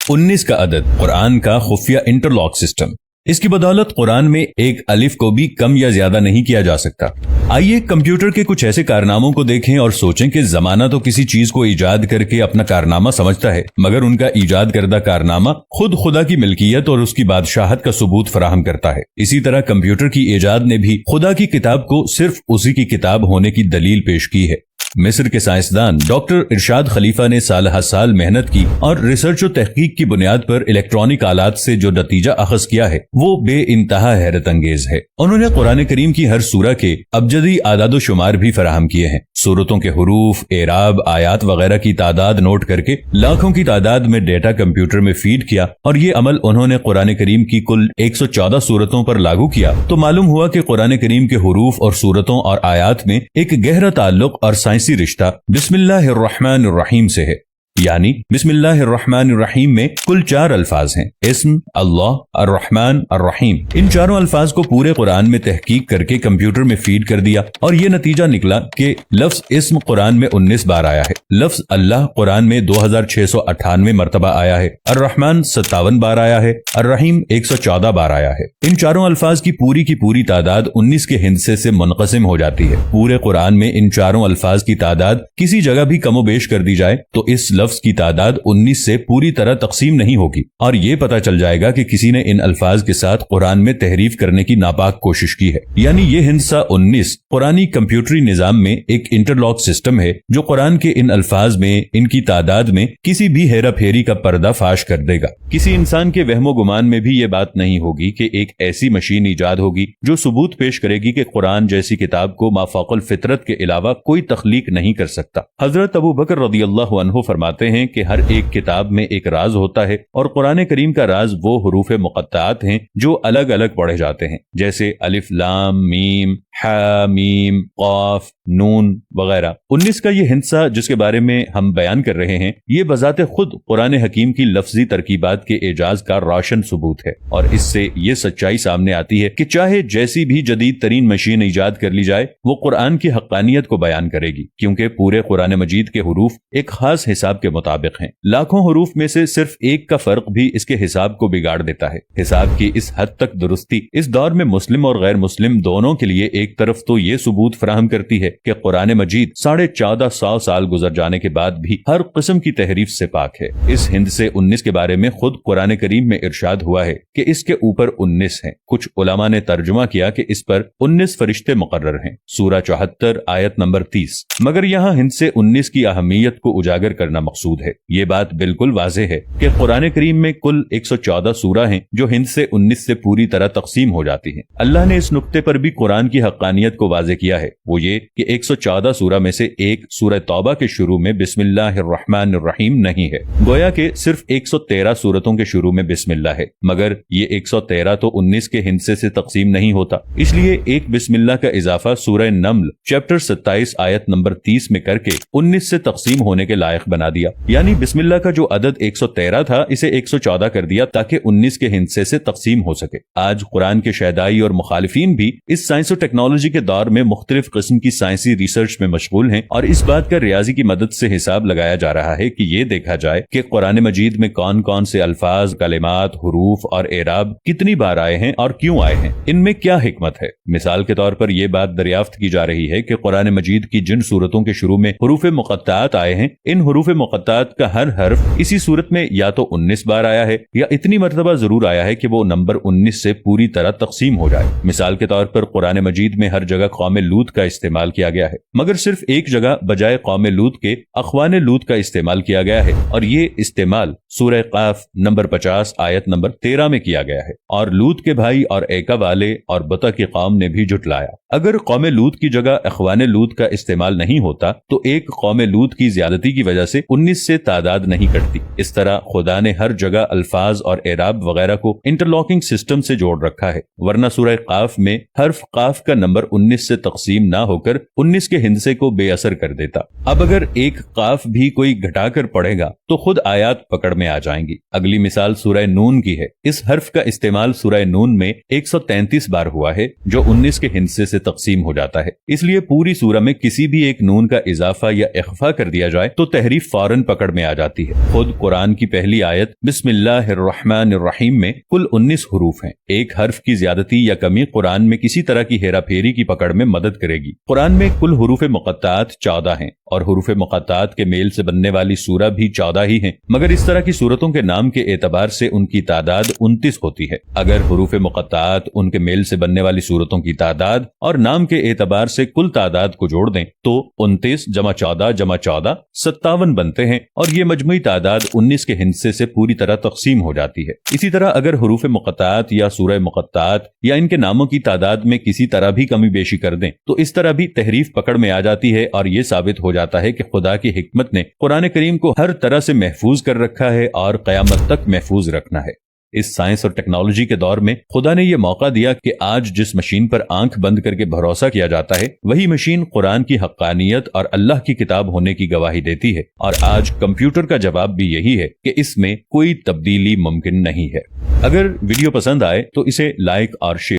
19 का अदद कुरान का खुफिया इंटरलॉक सिस्टम। इसकी बदौलत कुरान में एक अलिफ को भी कम या ज्यादा नहीं किया जा सकता। आइए कंप्यूटर के कुछ ऐसे कारनामों को देखें और सोचें कि जमाना तो किसी चीज को ईजाद करके अपना कारनामा समझता है, मगर उनका ईजाद करदा कारनामा खुद खुदा की मिल्कियत और उसकी बादशाहत का सबूत फराहम करता है। इसी तरह कंप्यूटर की ईजाद ने भी खुदा की किताब को सिर्फ उसी की किताब होने की दलील पेश की है। मिस्र के साइंसदान डॉक्टर इरशाद खलीफा ने साल हर साल मेहनत की और रिसर्च और तहकीक की बुनियाद पर इलेक्ट्रॉनिक आलात से जो नतीजा अखज किया है वो बेइंतहा हैरत अंगेज है। उन्होंने कुरान करीम की हर सूरा के अबजदी आदाद शुमार भी फराहम किए हैं। सूरतों के हुरूफ, एराब, आयात वगैरह की तादाद नोट करके लाखों की तादाद में डेटा कंप्यूटर में फीड किया और ये अमल उन्होंने कुरान करीम की कुल 114 सूरतों पर लागू किया तो मालूम हुआ कि कुरान करीम के हुरूफ और सूरतों और आयात में एक गहरा ताल्लुक और साइंसी रिश्ता बिस्मिल्लाहिर्रहमानिर्रहीम से है। यानी बिस्मिल्लाहिर्रहमानिर्रहीम में कुल 4 अल्फाज हैं, इस्म, अल्लाह, अर्रहमान, अर्रहीम। इन चारों अल्फाज को पूरे कुरान में तहकीक करके कंप्यूटर में फीड कर दिया और ये नतीजा निकला कि लफ्ज इस्म कुरान में 19 बार आया है, लफ्ज अल्लाह कुरान में 2698 मरतबा आया है, अर्रहमान 57 बार आया है, अर्रहीम 114 बार आया है। इन चारों अल्फाज की पूरी तादाद 19 के हिस्से से मुनक़सिम हो जाती है। पूरे कुरान में इन चारों अल्फाज की तादाद किसी जगह भी कमोबेश कर दी जाए तो इस लफ्ज की तादाद 19 से पूरी तरह तकसीम नहीं होगी और ये पता चल जाएगा कि किसी ने इन अल्फाज के साथ कुरान में तहरीफ करने की नापाक कोशिश की है। यानी ये हिस्सा 19 कुरानी कंप्यूटरी निजाम में एक इंटरलॉक सिस्टम है जो कुरान के इन अल्फाज में, इनकी तादाद में किसी भी हेरा फेरी का पर्दा फाश कर देगा। किसी इंसान के वहमो गुमान में भी ये बात नहीं होगी कि एक ऐसी मशीन ईजाद होगी जो सबूत पेश करेगी कि कुरान जैसी किताब को माफाकुल फितरत के अलावा कोई तख्लीक नहीं कर सकता। हजरत अबू बकर रज़ियल्लाहु अन्हु फरमाते हैं कि हर एक किताब में एक राज होता है और कुरान करीम का राज वो हुरूफ मुक़त्तात हैं जो अलग अलग पढ़े जाते हैं, जैसे अलिफ लाम मीम हा मीम क़ाफ नून वगैरह। 19 का ये हिस्सा जिसके बारे में हम बयान कर रहे हैं ये बजाते खुद कुरान हकीम की लफ्जी तरकीबात के एजाज का रोशन सबूत है और इससे ये सच्चाई सामने आती है कि चाहे जैसी भी जदीद तरीन मशीन ईजाद कर ली जाए वो कुरान की हक्कानियत को बयान करेगी, क्योंकि पूरे कुरान मजीद के हुरूफ एक खास हिसाब के मुताबिक हैं। लाखों हुरूफ में से सिर्फ एक का फर्क भी इसके हिसाब को बिगाड़ देता है। हिसाब की इस हद तक दुरुस्ती इस दौर में मुस्लिम और गैर मुस्लिम दोनों के लिए एक तरफ तो ये सबूत फराहम करती है कि कुरान मजीद 1450 साल गुजर जाने के बाद भी हर किस्म की तहरीफ से पाक है। इस हिंद से 19 के बारे में खुद कुरान करीम में इरशाद हुआ है कि इसके ऊपर 19 हैं। कुछ उलमा ने तर्जुमा किया कि इस पर 19 फरिश्ते मुकर्रर हैं, सूरा 74 आयत नंबर 30। मगर यहाँ हिंद से 19 की अहमियत को उजागर करना मकसूद है। ये बात बिल्कुल वाज़ेह है कि कुरान करीम में कुल 114 सूरा हैं जो हिंद से 19 से पूरी तरह तकसीम हो जाती हैं। अल्लाह ने इस नुक्ते पर भी कुरान की हक्कानियत को वाज़ेह किया है, वो ये कि 114 सूरा में से एक सूरह तौबा के शुरू में बिस्मिल्लाहिर्रहमानिर्रहीम नहीं है, गोया के सिर्फ 113 सूरतों के शुरू में बिस्मिल्लाह है। मगर ये 113 तो 19 के हिस्से से तकसीम नहीं होता, इसलिए एक बिस्मिल्लाह का इजाफा सूरह नम्ल चैप्टर 27 आयत नंबर 30 में करके 19 से तकसीम होने के लायक बना दिया। यानी बिस्मिल्लाह का जो अदद 113 था इसे 114 कर दिया ताकि 19 के हिस्से से तकसीम हो सके। आज कुरान के शहदाई और मुखालिफिन भी इस साइंस और टेक्नोलॉजी के दौर में मुख्तलिफ किस्म की साइंसी रिसर्च में मशगूल हैं और इस बात का रियाजी की मदद से हिसाब लगाया जा रहा है कि ये देखा जाए कि कुरान मजीद में कौन कौन से अल्फाज, कलिमात, हुरूफ और एराब कितनी बार आए हैं और क्यों आए हैं, इनमें क्या हिकमत है। मिसाल के तौर पर यह बात दरियाफ्त की जा रही है कि कुरान मजीद की जिन सूरतों के शुरू में हुरूफ मुक़त्तात आए हैं, इन हुरूफ मुक़त्तात का हर हर्फ इसी सूरत में या तो 19 बार आया है या इतनी मरतबा जरूर आया है कि वो नंबर 19 से पूरी तरह तकसीम हो जाए। मिसाल के तौर पर कुरान मजीद में हर जगह कौम लूत का इस्तेमाल किया गया है, मगर सिर्फ एक जगह बजाय कौम लूत के अख्वान लूत का इस्तेमाल किया गया है और ये इस्तेमाल सूरह क़ाफ नंबर 50 आयत नंबर 13 में किया गया है। और लूत के भाई और एका वाले और बता की कौम ने भी जुटलाया। अगर कौम लूत की जगह अख्वान लूत का इस्तेमाल नहीं होता तो एक कौम लूत की ज्यादती की वजह से 19 से तादाद नहीं कटती। इस तरह खुदा ने हर जगह अल्फाज और एराब वगैरह को इंटरलॉकिंग सिस्टम से जोड़ रखा है, वरना सूरह क़ाफ में हर्फ क़ाफ का नंबर 19 से तकसीम ना होकर 19 के हिंदसे को बेअसर कर देता। अब अगर एक काफ भी कोई घटाकर पढ़ेगा तो खुद आयात पकड़ में आ जाएंगी। अगली मिसाल सूरह नून की है। इस हर्फ का इस्तेमाल सूरह नून में 133 बार हुआ है, जो 19 के हिंदसे से तकसीम हो जाता है। इसलिए पूरी सूरह में किसी भी एक नून का इजाफा या इख्फा कर दिया जाए तो तहरीफ फौरन पकड़ में आ जाती है। खुद कुरान की पहली आयत बिस्मिल्लाहिर्रहमानिर्रहीम में कुल 19 हुरूफ हैं। एक हर्फ की ज्यादती या कमी कुरान में किसी तरह की हेराफेरी की पकड़ में मदद करेगी। कुरान में कुल हुरूफ मुक़त्तात 14 हैं और हुरूफ मुक़त्तात के मेल से बनने वाली सूरह भी 14 ही हैं, मगर इस तरह की सूरतों के नाम के एतबार से उनकी तादाद 29 होती है। अगर हुरूफ मुक़त्तात, उनके मेल से बनने वाली सूरतों की तादाद और नाम के एतबार से कुल तादाद को जोड़ दें तो 29 जमा 14 जमा 14 57 बनते हैं और ये मजमुई तादाद 19 के हिंसे से पूरी तरह तकसीम हो जाती है। इसी तरह अगर हुरूफ मुक़त्तात या सूरह मुक़त्तात या इनके नामों की तादाद में किसी तरह भी कमी बेशी कर दें तो इस तरह भी तहरीफ पकड़ में आ जाती है और ये साबित हो जाता है कि खुदा की हिकमत ने कुरान करीम को हर तरह से महफूज कर रखा है और क़यामत तक महफूज रखना है। इस साइंस और टेक्नोलॉजी के दौर में खुदा ने यह मौका दिया कि आज जिस मशीन पर आंख बंद करके भरोसा किया जाता है वही मशीन कुरान की हक्कानियत और अल्लाह की किताब होने की गवाही देती है। और आज कंप्यूटर का जवाब भी यही है कि इसमें कोई तब्दीली मुमकिन नहीं है। अगर वीडियो पसंद आए तो इसे लाइक और शेयर